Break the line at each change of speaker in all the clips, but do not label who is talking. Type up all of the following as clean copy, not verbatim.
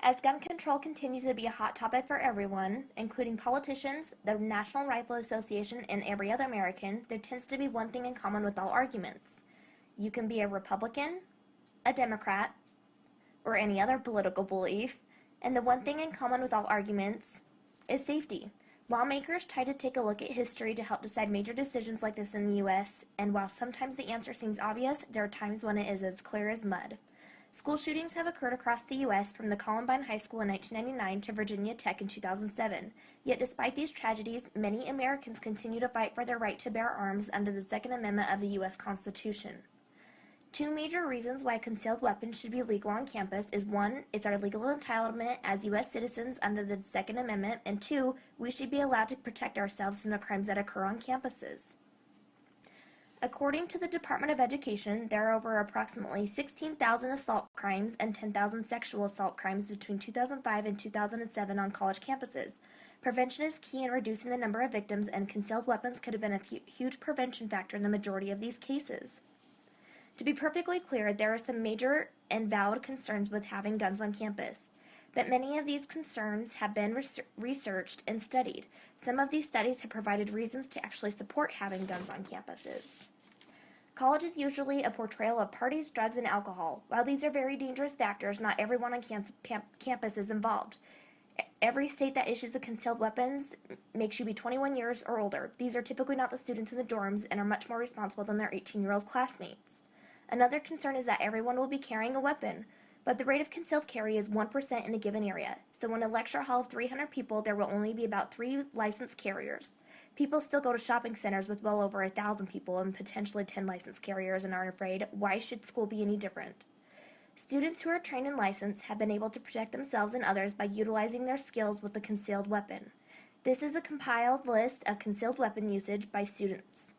As gun control continues to be a hot topic for everyone, including politicians, the National Rifle Association, and every other American, there tends to be one thing in common with all arguments. You can be a Republican, a Democrat, or any other political belief, and the one thing in common with all arguments is safety. Lawmakers try to take a look at history to help decide major decisions like this in the U.S., and while sometimes the answer seems obvious, there are times when it is as clear as mud. School shootings have occurred across the U.S. from the Columbine High School in 1999 to Virginia Tech in 2007. Yet despite these tragedies, many Americans continue to fight for their right to bear arms under the Second Amendment of the U.S. Constitution. Two major reasons why concealed weapons should be legal on campus is one, it's our legal entitlement as U.S. citizens under the Second Amendment, and two, we should be allowed to protect ourselves from the crimes that occur on campuses. According to the Department of Education, there are over approximately 16,000 assault crimes and 10,000 sexual assault crimes between 2005 and 2007 on college campuses. Prevention is key in reducing the number of victims, and concealed weapons could have been a huge prevention factor in the majority of these cases. To be perfectly clear, there are some major and valid concerns with having guns on campus, but many of these concerns have been researched and studied. Some of these studies have provided reasons to actually support having guns on campuses. College is usually a portrayal of parties, drugs, and alcohol. While these are very dangerous factors, not everyone on campus is involved. Every state that issues a concealed weapons makes you be 21 years or older. These are typically not the students in the dorms and are much more responsible than their 18-year-old classmates. Another concern is that everyone will be carrying a weapon, but the rate of concealed carry is 1% in a given area. So in a lecture hall of 300 people, there will only be about 3 licensed carriers. People still go to shopping centers with well over 1,000 people and potentially 10 licensed carriers and aren't afraid. Why should school be any different? Students who are trained and licensed have been able to protect themselves and others by utilizing their skills with a concealed weapon. This is a compiled list of concealed weapon usage by students.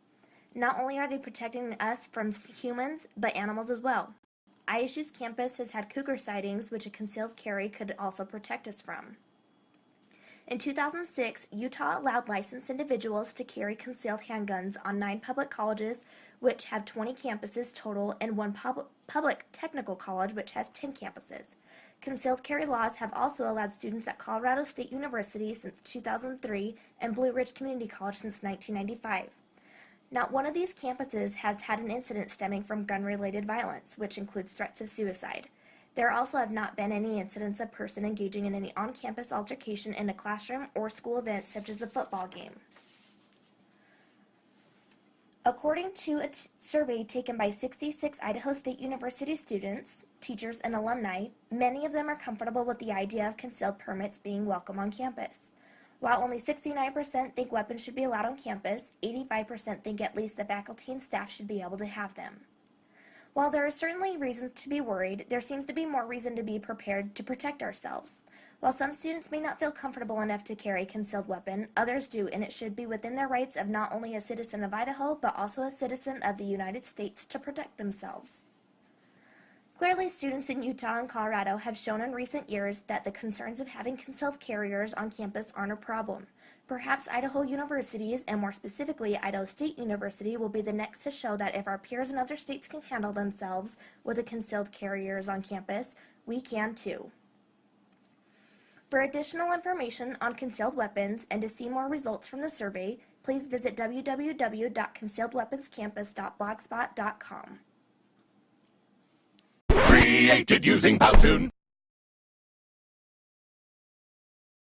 Not only are they protecting us from humans, but animals as well. ISU's campus has had cougar sightings, which a concealed carry could also protect us from. In 2006, Utah allowed licensed individuals to carry concealed handguns on 9 public colleges, which have 20 campuses total, and 1 public technical college, which has 10 campuses. Concealed carry laws have also allowed students at Colorado State University since 2003 and Blue Ridge Community College since 1995. Not one of these campuses has had an incident stemming from gun-related violence, which includes threats of suicide. There also have not been any incidents of person engaging in any on-campus altercation in a classroom or school event such as a football game. According to a survey taken by 66 Idaho State University students, teachers, and alumni, many of them are comfortable with the idea of concealed permits being welcome on campus. While only 69% think weapons should be allowed on campus, 85% think at least the faculty and staff should be able to have them. While there are certainly reasons to be worried, there seems to be more reason to be prepared to protect ourselves. While some students may not feel comfortable enough to carry a concealed weapon, others do, and it should be within their rights of not only a citizen of Idaho, but also a citizen of the United States to protect themselves. Clearly, students in Utah and Colorado have shown in recent years that the concerns of having concealed carriers on campus aren't a problem. Perhaps Idaho universities, and more specifically Idaho State University, will be the next to show that if our peers in other states can handle themselves with the concealed carriers on campus, we can too. For additional information on concealed weapons and to see more results from the survey, please visit www.concealedweaponscampus.blogspot.com.
Created using Powtoon.